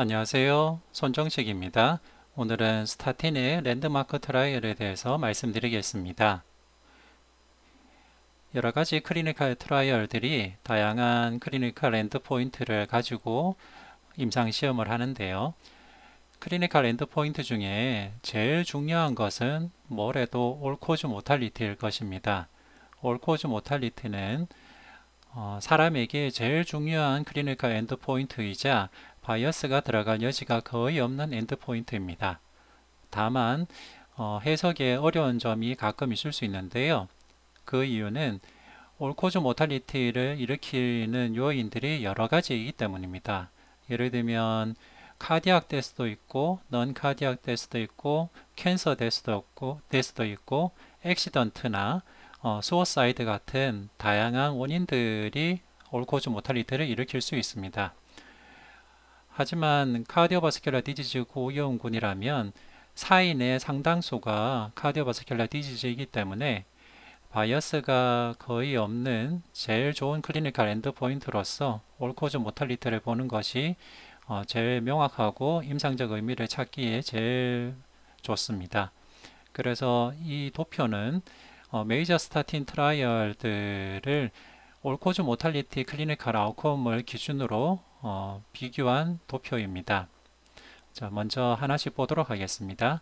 안녕하세요. 손정식입니다. 오늘은 스타틴의 랜드마크 트라이얼에 대해서 말씀드리겠습니다. 여러 가지 클리니컬 트라이얼들이 다양한 클리니컬 엔드포인트를 가지고 임상시험을 하는데요. 클리니컬 엔드포인트 중에 제일 중요한 것은 뭐래도 올코즈 모탈리티일 것입니다. 올코즈 모탈리티는 사람에게 제일 중요한 클리니컬 엔드포인트이자 바이어스가 들어갈 여지가 거의 없는 엔드포인트입니다. 다만 해석에 어려운 점이 가끔 있을 수 있는데요. 그 이유는 올코즈 모탈리티를 일으키는 요인들이 여러 가지이기 때문입니다. 예를 들면 카디악 데스도 있고 넌 카디악 데스도 있고 캔서 데스도 있고 액시던트나 수어사이드 같은 다양한 원인들이 올코즈 모탈리티를 일으킬 수 있습니다. 하지만 카디오바스큘러 디지즈 고위험군이라면 사인의 상당수가 카디오바스큘러 디지즈이기 때문에 바이어스가 거의 없는 제일 좋은 클리니컬 엔드포인트로서 올코즈 모탈리티를 보는 것이 제일 명확하고 임상적 의미를 찾기에 제일 좋습니다. 그래서 이 도표는 메이저 스타틴 트라이얼들을 올코즈 모탈리티 클리니컬 아웃컴을 기준으로 비교한 도표입니다. 자, 먼저 하나씩 보도록 하겠습니다.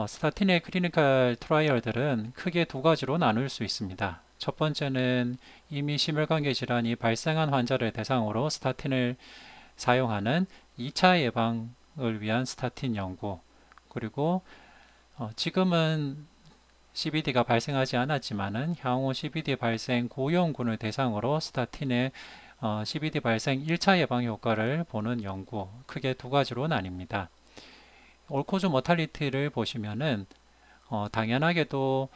스타틴의 클리니컬 트라이얼들은 크게 두 가지로 나눌 수 있습니다. 첫 번째는 이미 심혈관계 질환이 발생한 환자를 대상으로 스타틴을 사용하는 2차 예방을 위한 스타틴 연구, 그리고 지금은 CBD가 발생하지 않았지만은 향후 CBD 발생 고위험군을 대상으로 스타틴의 CBD 발생 1차 예방 효과를 보는 연구, 크게 두 가지로 나뉩니다. 올코즈 모탈리티를 보시면은 당연하게도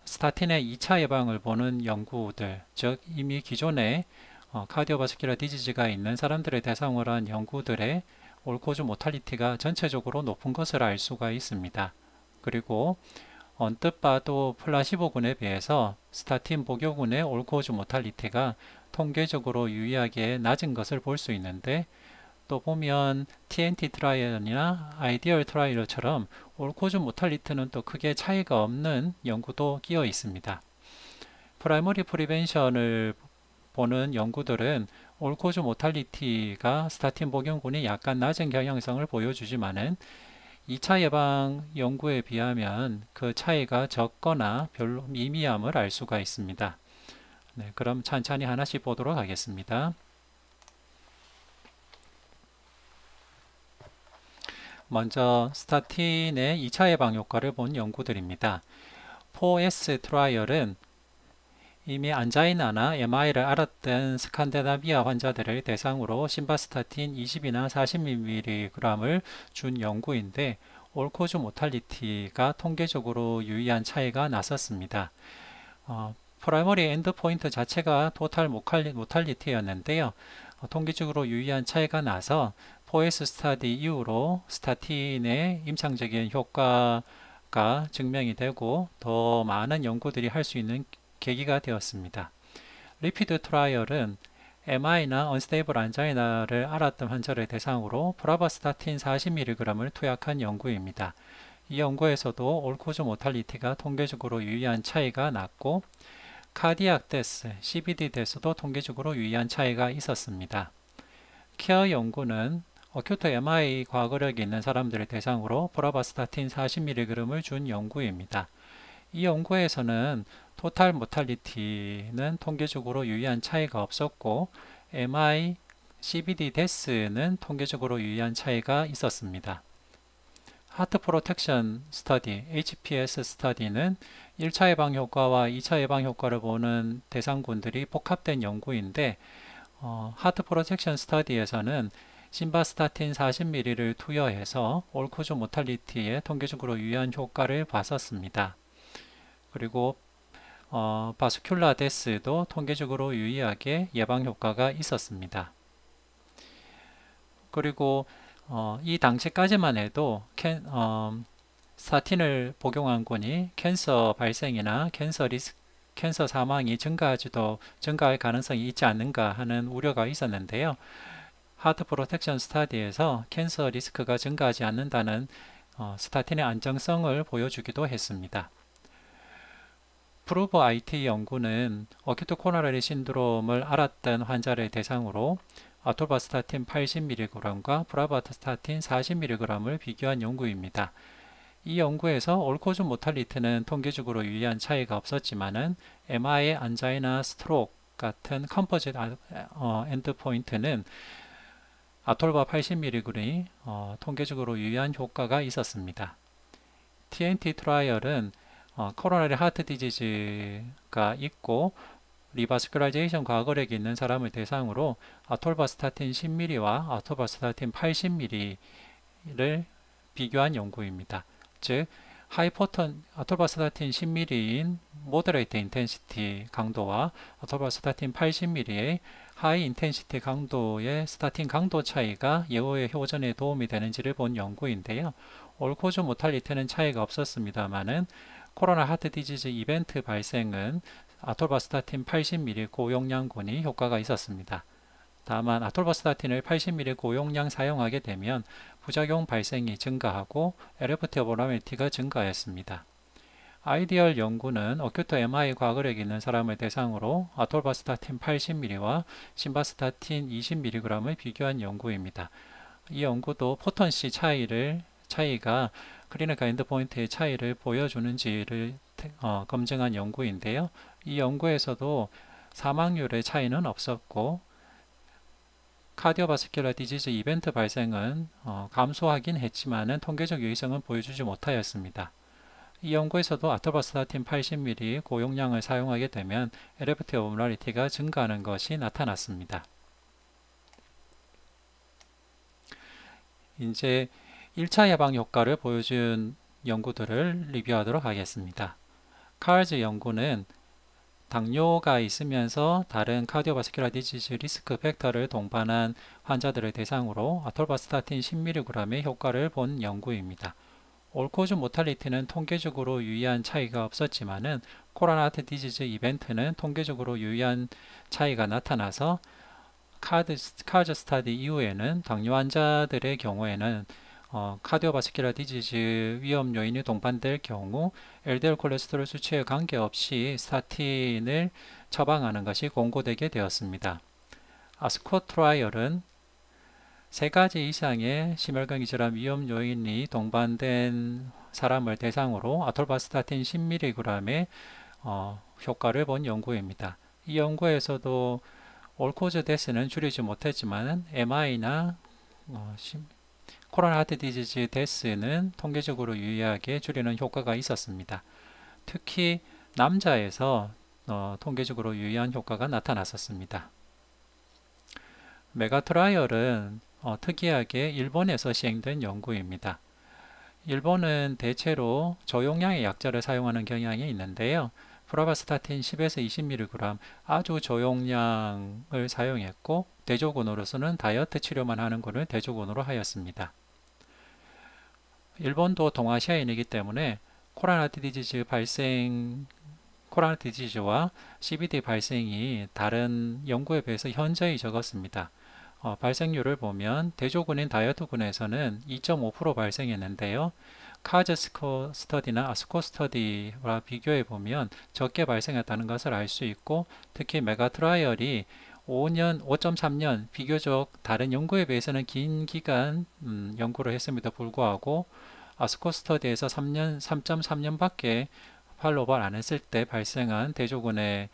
스타틴의 2차 예방을 보는 연구들, 즉 이미 기존에 카디오바스큘러 디지즈가 있는 사람들을 대상으로 한 연구들의 올코즈 모탈리티가 전체적으로 높은 것을 알 수가 있습니다. 그리고 언뜻 봐도 플라시보군에 비해서 스타틴 복용군의 올코즈 모탈리티가 통계적으로 유의하게 낮은 것을 볼 수 있는데, 또 보면 TNT 트라이얼이나 아이디얼 트라이얼처럼 올코즈 모탈리티는 또 크게 차이가 없는 연구도 끼어 있습니다. 프라이머리 프리벤션을 보는 연구들은 올코즈 모탈리티가 스타틴 복용군이 약간 낮은 경향성을 보여주지만은 2차 예방 연구에 비하면 그 차이가 적거나 별로 미미함을 알 수가 있습니다. 네, 그럼 천천히 하나씩 보도록 하겠습니다. 먼저 스타틴의 2차 예방 효과를 본 연구들입니다. 4S 트라이얼은 이미 안자이나나 MI를 앓았던 스칸데나비아 환자들을 대상으로 심바스타틴 20이나 40mg을 준 연구인데, 올코즈 모탈리티가 통계적으로 유의한 차이가 났었습니다. 프라이머리 엔드포인트 자체가 토탈 모탈리티였는데요. 통계적으로 유의한 차이가 나서 4S 스타디 이후로 스타틴의 임상적인 효과가 증명이 되고 더 많은 연구들이 할 수 있는 계기가 되었습니다. 리피드 트라이얼은 MI나 언스테이블 안자이나를 앓았던 환자를 대상으로 프라바스타틴 40mg을 투약한 연구입니다. 이 연구에서도 올코즈 모탈리티가 통계적으로 유의한 차이가 났고, 카디악 데스, CBD 데스도 통계적으로 유의한 차이가 있었습니다. 케어 연구는 어큐트 MI 과거력이 있는 사람들을 대상으로 프라바스타틴 40mg을 준 연구입니다. 이 연구에서는 토탈 모탈리티는 통계적으로 유의한 차이가 없었고, MI, CBD 데스는 통계적으로 유의한 차이가 있었습니다. 하트 프로텍션 스터디, HPS 스터디는 1차 예방 효과와 2차 예방 효과를 보는 대상군들이 복합된 연구인데, 하트 프로텍션 스터디에서는 심바스타틴 40mg를 투여해서 올코즈 모탈리티에 통계적으로 유의한 효과를 봤었습니다. 그리고 바스큘라 데스도 통계적으로 유의하게 예방 효과가 있었습니다. 그리고 이 당시까지만 해도 스타틴을 복용한 군이 캔서 발생이나 캔서 사망이 증가할 가능성이 있지 않는가 하는 우려가 있었는데요. 하드 프로텍션 스터디에서 캔서 리스크가 증가하지 않는다는 스타틴의 안정성을 보여주기도 했습니다. 프루브 IT 연구는 어큐트 코로나리 신드롬을 앓았던 환자를 대상으로 아토바스타틴 80mg과 브라바스타틴 40mg을 비교한 연구입니다. 이 연구에서 올코즈 모탈리티는 통계적으로 유의한 차이가 없었지만은 MI, 안자이나 스트로크 같은 컴포짓 엔드포인트는 아톨바 80mg이 통계적으로 유의한 효과가 있었습니다. TNT 트라이얼은 코로나리 하트 디지즈가 있고 리바스큘라이제이션 과거력이 있는 사람을 대상으로 아톨바스타틴 10mg와 아톨바스타틴 80mg를 비교한 연구입니다. 즉, 아톨바스타틴 10mg인 모더레이트 인텐시티 강도와 아톨바스타틴 80mg의 하이 인텐시티 강도의 스타틴 강도 차이가 예후의 효전에 도움이 되는지를 본 연구인데요. 올코즈 모탈리티는 차이가 없었습니다만은 코로나 하트 디지즈 이벤트 발생은 아톨바스타틴 80mg 고용량군이 효과가 있었습니다. 다만 아톨바스타틴을 80mg 고용량 사용하게 되면 부작용 발생이 증가하고 LFT 어버너밀티가 증가했습니다. 아이디얼 연구는 어큐트 MI 과거력 있는 사람을 대상으로 아톨바스타틴 80mg와 심바스타틴 20mg을 비교한 연구입니다. 이 연구도 포턴시 차이가 클리니컬 엔드포인트의 차이를 보여주는지를 검증한 연구인데요. 이 연구에서도 사망률의 차이는 없었고 카디오바스큘러 디지즈 이벤트 발생은 감소하긴 했지만은 통계적 유의성은 보여주지 못하였습니다. 이 연구에서도 아톨바스타틴 80mg 고용량을 사용하게 되면 LFT 오브널리티가 증가하는 것이 나타났습니다. 이제 1차 예방 효과를 보여준 연구들을 리뷰하도록 하겠습니다. 카얼즈 연구는 당뇨가 있으면서 다른 카디오바스큘러 디지즈 리스크 팩터를 동반한 환자들을 대상으로 아톨바스타틴 10mg의 효과를 본 연구입니다. 올코즈 모탈리티는 통계적으로 유의한 차이가 없었지만은 코로나 하트 디지즈 이벤트는 통계적으로 유의한 차이가 나타나서 카즈 스타디 이후에는 당뇨 환자들의 경우에는 카디오바스큘러 디지즈 위험 요인이 동반될 경우 LDL 콜레스테롤 수치에 관계없이 스타틴을 처방하는 것이 권고되게 되었습니다. 아스코 트라이얼은 3가지 이상의 심혈관 질환 위험 요인이 동반된 사람을 대상으로 아톨바스타틴 10mg의 효과를 본 연구입니다. 이 연구에서도 올코즈 데스는 줄이지 못했지만 MI나 코로나 하트 디지즈 데스는 통계적으로 유의하게 줄이는 효과가 있었습니다. 특히 남자에서 통계적으로 유의한 효과가 나타났었습니다. 메가트라이얼은 특이하게 일본에서 시행된 연구입니다. 일본은 대체로 저용량의 약자를 사용하는 경향이 있는데요. 프라바스타틴 10에서 20mg 아주 저용량을 사용했고 대조군으로서는 다이어트 치료만 하는 것을 대조군으로 하였습니다. 일본도 동아시아인이기 때문에 코로나 디지즈와 CVD 발생이 다른 연구에 비해서 현저히 적었습니다. 발생률을 보면 대조군인 다이어트군에서는 2.5% 발생했는데요. 카즈 스터디나 아스코 스터디와 비교해 보면 적게 발생했다는 것을 알 수 있고 특히 메가트라이얼이 5.3년 비교적 다른 연구에 비해서는 긴 기간 연구를 했음에도 불구하고 아스코 스터디에서 3.3년밖에 팔로우업을 안 했을 때 발생한 대조군의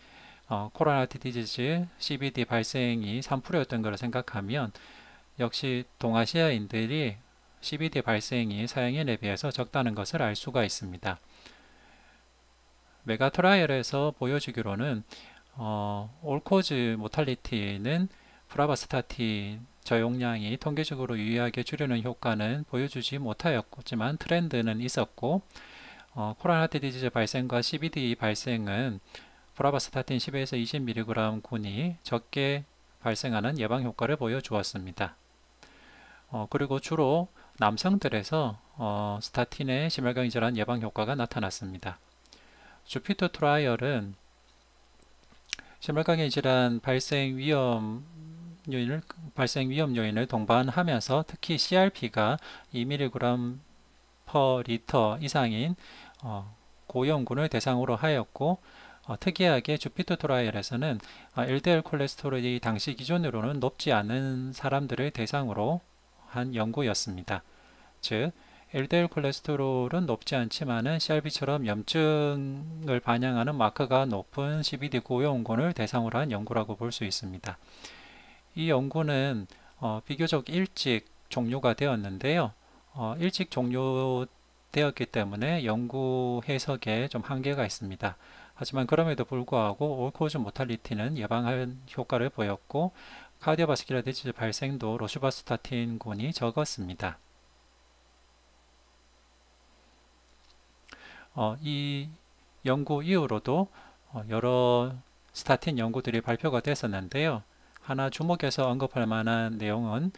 코로나 디지즈 CVD 발생이 3%였던 것을 생각하면 역시 동아시아인들이 CVD 발생이 서양인에 비해서 적다는 것을 알 수가 있습니다. 메가트라이얼에서 보여주기로는 올코즈 모탈리티는 프라바스타틴 저용량이 통계적으로 유의하게 줄이는 효과는 보여주지 못하였지만 트렌드는 있었고 코로나 하트 디지즈 발생과 CVD 발생은 프라바스타틴 10에서 20mg 군이 적게 발생하는 예방 효과를 보여주었습니다. 그리고 주로 남성들에서 스타틴의 심혈관 질환 예방 효과가 나타났습니다. 주피터 트라이얼은 심혈관 질환 발생 위험이 발생 위험 요인을 동반하면서 특히 CRP가 2mg per 리터 이상인 고위험군을 대상으로 하였고, 특이하게 주피터 트라이얼에서는 LDL 콜레스테롤이 당시 기준으로는 높지 않은 사람들을 대상으로 한 연구였습니다. 즉, LDL 콜레스테롤은 높지 않지만은 CRP처럼 염증을 반영하는 마커가 높은 CVD 고위험군을 대상으로 한 연구라고 볼 수 있습니다. 이 연구는 비교적 일찍 종료가 되었는데요. 일찍 종료되었기 때문에 연구 해석에 좀 한계가 있습니다. 하지만 그럼에도 불구하고 올코즈 모탈리티는 예방할 효과를 보였고, 카디오바스큘러 디지즈 발생도 로슈바스타틴군이 적었습니다. 이 연구 이후로도 여러 스타틴 연구들이 발표가 됐었는데요. 하나 주목해서 언급할 만한 내용은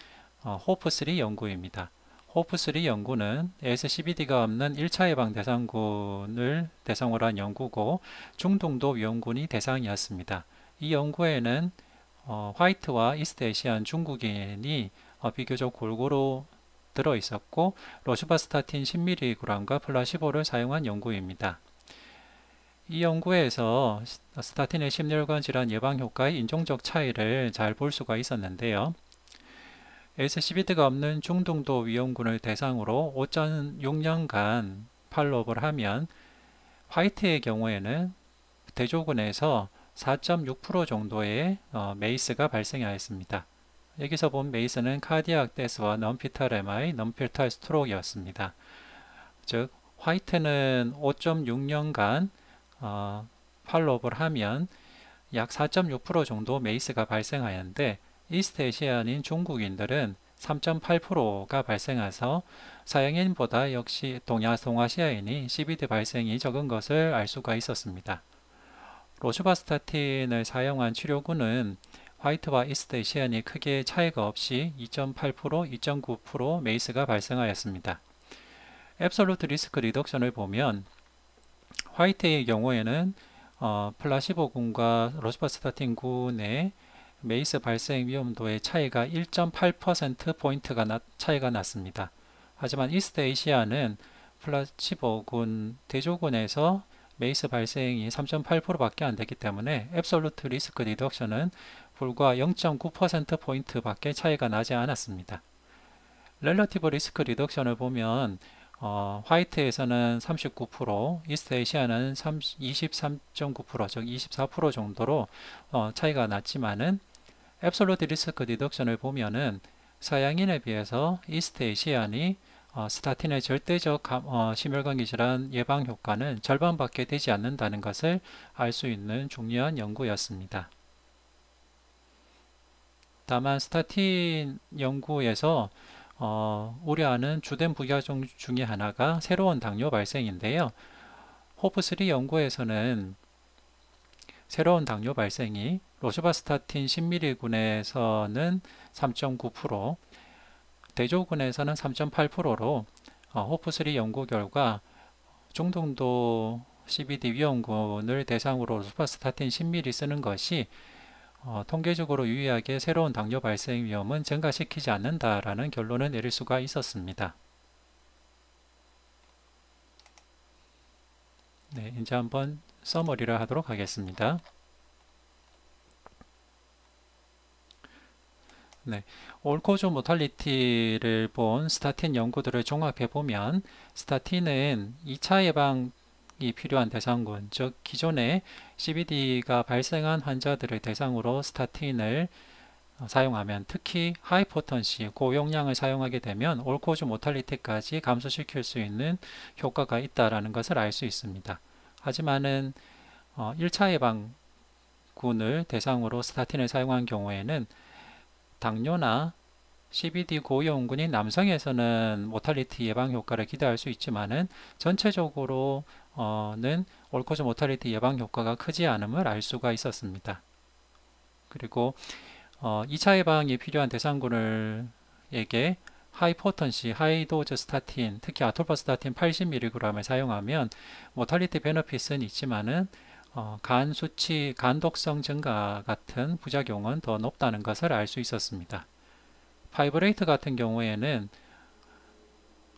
호프3 연구입니다. 호프3 연구는 ASCVD가 없는 1차 예방 대상군을 대상으로 한 연구고, 중등도 위험군이 대상이었습니다. 이 연구에는 화이트와 이스트에시안 중국인이 비교적 골고루 들어 있었고, 로슈바스타틴 10mg과 플라시보를 사용한 연구입니다. 이 연구에서 스타틴의 심혈관 질환 예방 효과의 인종적 차이를 잘 볼 수가 있었는데요. ASCVD가 없는 중등도 위험군을 대상으로 5.6년간 팔로우업을 하면 화이트의 경우에는 대조군에서 4.6% 정도의 메이스가 발생하였습니다. 여기서 본 메이스는 카디악 데스와 non-fetal MI, non-fetal 스트로크였습니다. 즉, 화이트는 5.6년간 팔로우업을 하면 약 4.6% 정도 메이스가 발생하였는데, 이스트에시아인 중국인들은 3.8%가 발생해서 서양인보다 역시 동아시아인이 CVD 발생이 적은 것을 알 수가 있었습니다. 로슈바스타틴을 사용한 치료군은 화이트와 이스트에시안이 크게 차이가 없이 2.8%, 2.9% 메이스가 발생하였습니다. 앱솔루트 리스크 리덕션을 보면 화이트의 경우에는 플라시보군과 로슈바스타틴군의 메이스 발생 위험도의 차이가 1.8%포인트가 차이가 났습니다. 하지만 이스트에시아는 플라시보군 대조군에서 메이스 발생이 3.8%밖에 안 되기 때문에 앱솔루트 리스크 리덕션은 불과 0.9%포인트 밖에 차이가 나지 않았습니다. 렐러티브 리스크 리덕션을 보면 화이트에서는 39%, 이스트에시아는 23.9%, 즉 24% 정도로 차이가 났지만은 앱솔루트 리스크 리덕션을 보면은 서양인에 비해서 이스트에시안이 스타틴의 절대적 심혈관계 질환 예방 효과는 절반밖에 되지 않는다는 것을 알 수 있는 중요한 연구였습니다. 다만 스타틴 연구에서 우려하는 주된 부작용 중에 하나가 새로운 당뇨 발생인데요. 호프3 연구에서는 새로운 당뇨 발생이 로슈바스타틴 10mg군에서는 3.9%, 대조군에서는 3.8%로 호프3 연구 결과 중등도 CVD 위험군을 대상으로 로슈바스타틴 10mg 쓰는 것이 통계적으로 유의하게 새로운 당뇨 발생 위험은 증가시키지 않는다라는 결론을 내릴 수가 있었습니다. 네, 이제 한번 서머리를 하도록 하겠습니다. 네, 올코즈 모탈리티를 본 스타틴 연구들을 종합해 보면 스타틴은 2차 예방이 필요한 대상군, 즉 기존에 CVD가 발생한 환자들을 대상으로 스타틴을 사용하면, 특히 하이포턴시 고용량을 사용하게 되면 올코즈 모탈리티까지 감소시킬 수 있는 효과가 있다라는 것을 알 수 있습니다. 하지만은 1차 예방군을 대상으로 스타틴을 사용한 경우에는 당뇨나 CVD 고위험군인 남성에서는 모탈리티 예방 효과를 기대할 수 있지만은 전체적으로는 올코즈 모탈리티 예방 효과가 크지 않음을 알 수가 있었습니다. 그리고 2차 예방이 필요한 대상군에게 하이포턴시, 하이도즈 스타틴, 특히 아톨바스타틴 80mg을 사용하면 모탈리티 베너핏은 있지만은 간 수치, 간 독성 증가 같은 부작용은 더 높다는 것을 알 수 있었습니다. 파이브레이트 같은 경우에는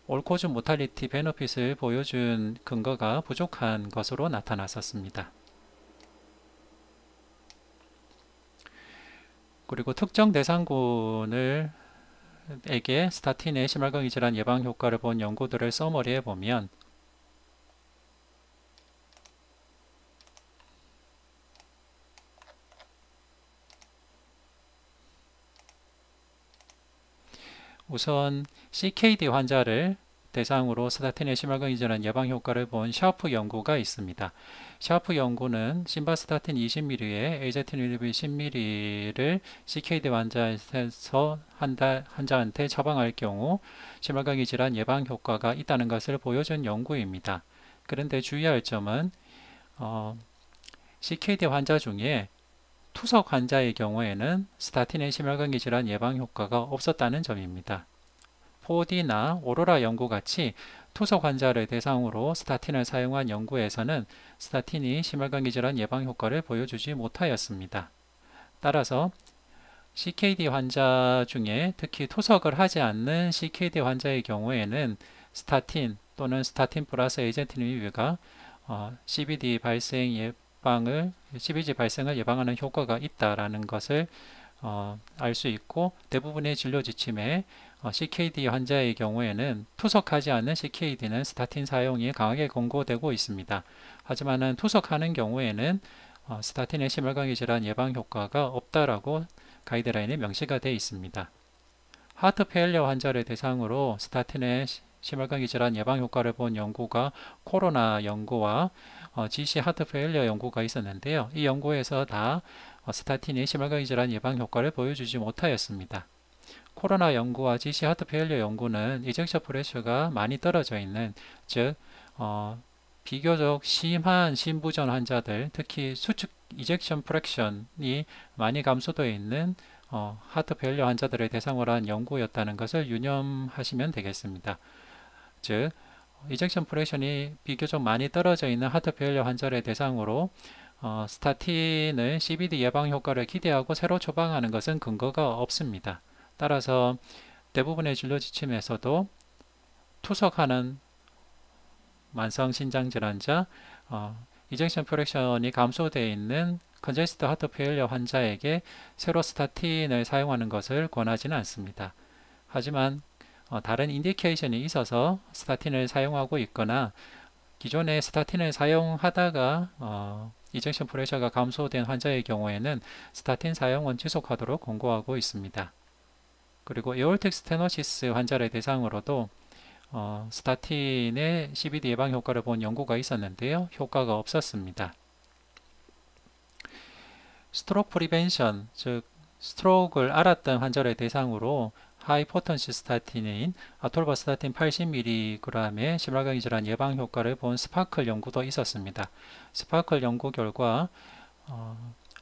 올코즈 모탈리티 베너핏을 보여준 근거가 부족한 것으로 나타났었습니다. 그리고 특정 대상군을 에게 스타틴의 심혈관계 질환 예방 효과를 본 연구들을 서머리해 보면 우선 CKD 환자를 대상으로 스타틴의 심혈관계 질환 예방 효과를 본 샤프 연구가 있습니다. 샤프 연구는 심바스타틴 20mg에 에이제티닐비 10mg를 CKD 환자에서 환자한테 처방할 경우 심혈관계 질환 예방 효과가 있다는 것을 보여준 연구입니다. 그런데 주의할 점은 CKD 환자 중에 투석 환자의 경우에는 스타틴의 심혈관계 질환 예방 효과가 없었다는 점입니다. 4D나 오로라 연구 같이 투석 환자를 대상으로 스타틴을 사용한 연구에서는 스타틴이 심혈관계 질환 예방 효과를 보여주지 못하였습니다. 따라서 CKD 환자 중에 특히 투석을 하지 않는 CKD 환자의 경우에는 스타틴 또는 스타틴 플러스 에이젠티니비가 CBD 발생을 예방하는 효과가 있다라는 것을 알 수 있고, 대부분의 진료 지침에 CKD 환자의 경우에는 투석하지 않는 CKD는 스타틴 사용이 강하게 권고되고 있습니다. 하지만 투석하는 경우에는 스타틴의 심혈관계 질환 예방 효과가 없다라고 가이드라인에 명시가 되어 있습니다. 하트 페일리어 환자를 대상으로 스타틴의 심혈관계 질환 예방 효과를 본 연구가 코로나 연구와 GC 하트 페일리어 연구가 있었는데요. 이 연구에서 다 스타틴이 심혈관계 질환 예방 효과를 보여주지 못하였습니다. 코로나 연구와 GC 하트 페일리어 연구는 이젝션 프레셔가 많이 떨어져 있는, 즉 비교적 심한 심부전 환자들, 특히 수축 이젝션 프랙션이 많이 감소되어 있는 하트 페일리어 환자들을 대상으로 한 연구였다는 것을 유념하시면 되겠습니다. 즉 이젝션 프랙션이 비교적 많이 떨어져 있는 하트 페일리어 환자를 대상으로 스타틴의 CBD 예방 효과를 기대하고 새로 처방하는 것은 근거가 없습니다. 따라서 대부분의 진료 지침에서도 투석하는 만성 신장 질환자, 이젝션 프랙션이 감소되어 있는 컨제스트 하트 페일리어 환자에게 새로 스타틴을 사용하는 것을 권하지는 않습니다. 하지만 다른 인디케이션이 있어서 스타틴을 사용하고 있거나 기존에 스타틴을 사용하다가 이젝션 프레셔가 감소된 환자의 경우에는 스타틴 사용은 지속하도록 권고하고 있습니다. 그리고 에올틱 스테노시스 환자를 대상으로도 스타틴의 CBD 예방 효과를 본 연구가 있었는데요. 효과가 없었습니다. 스트로크 프리벤션, 즉 스트로크를 앓았던 환자를 대상으로 하이포턴시 스타틴인 아톨바스타틴 80mg의 심혈관계 질환 예방 효과를 본 스파클 연구도 있었습니다. 스파클 연구 결과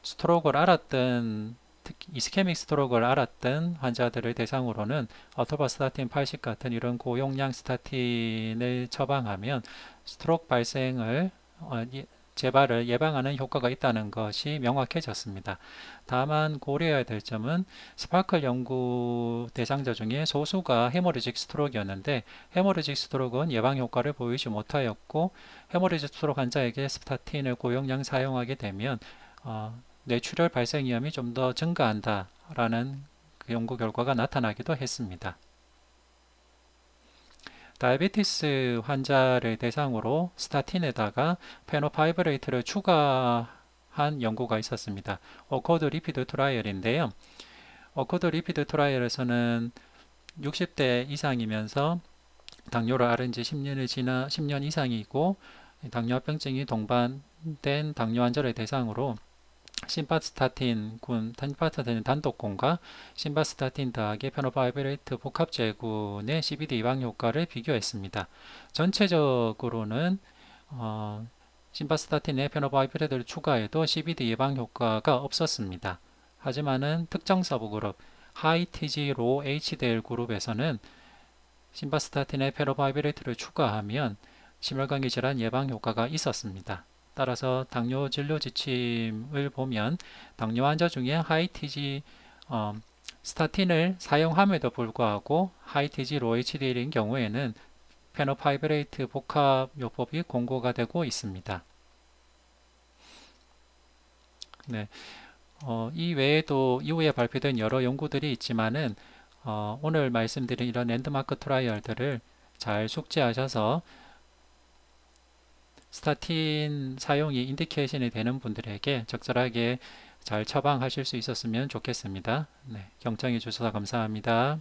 스트로크를 앓았던, 특히 이스케믹 스트로크를 앓았던 환자들을 대상으로는 아톨바스타틴 80 같은 이런 고용량 스타틴을 처방하면 스트로크 발생을 재발을 예방하는 효과가 있다는 것이 명확해졌습니다. 다만 고려해야 될 점은 스파클 연구 대상자 중에 소수가 헤모리직 스트로크였는데, 헤모리직 스트로크는 예방 효과를 보이지 못하였고, 헤모리직 스트로크 환자에게 스타틴을 고용량 사용하게 되면 뇌출혈 발생 위험이 좀 더 증가한다라는 그 연구 결과가 나타나기도 했습니다. 다이아베티스 환자를 대상으로 스타틴에다가 페노파이브레이트를 추가한 연구가 있었습니다. 어코드 리피드 트라이얼인데요. 어코드 리피드 트라이얼에서는 60대 이상이면서 당뇨를 앓은 지 10년 이상이고 당뇨합병증이 동반된 당뇨 환자를 대상으로 심바스타틴 단독군과 심바스타틴 더하기 페노바이브레이트 복합제군의 CBD 예방 효과를 비교했습니다. 전체적으로는 심바스타틴에 페노바이브레이트를 추가해도 CBD 예방 효과가 없었습니다. 하지만은 특정 서브그룹 하이 TG 로 HDL 그룹에서는 심바스타틴에 페노바이브레이트를 추가하면 심혈관계 질환 예방 효과가 있었습니다. 따라서 당뇨 진료 지침을 보면 당뇨 환자 중에 하이-TG 스타틴을 사용함에도 불구하고 하이-TG 로우 HDL인 경우에는 페노파이브레이트 복합요법이 권고가 되고 있습니다. 네, 이 외에도 이후에 발표된 여러 연구들이 있지만은 오늘 말씀드린 이런 랜드마크 트라이얼들을 잘 숙지하셔서 스타틴 사용이 인디케이션이 되는 분들에게 적절하게 잘 처방하실 수 있었으면 좋겠습니다. 네, 경청해 주셔서 감사합니다.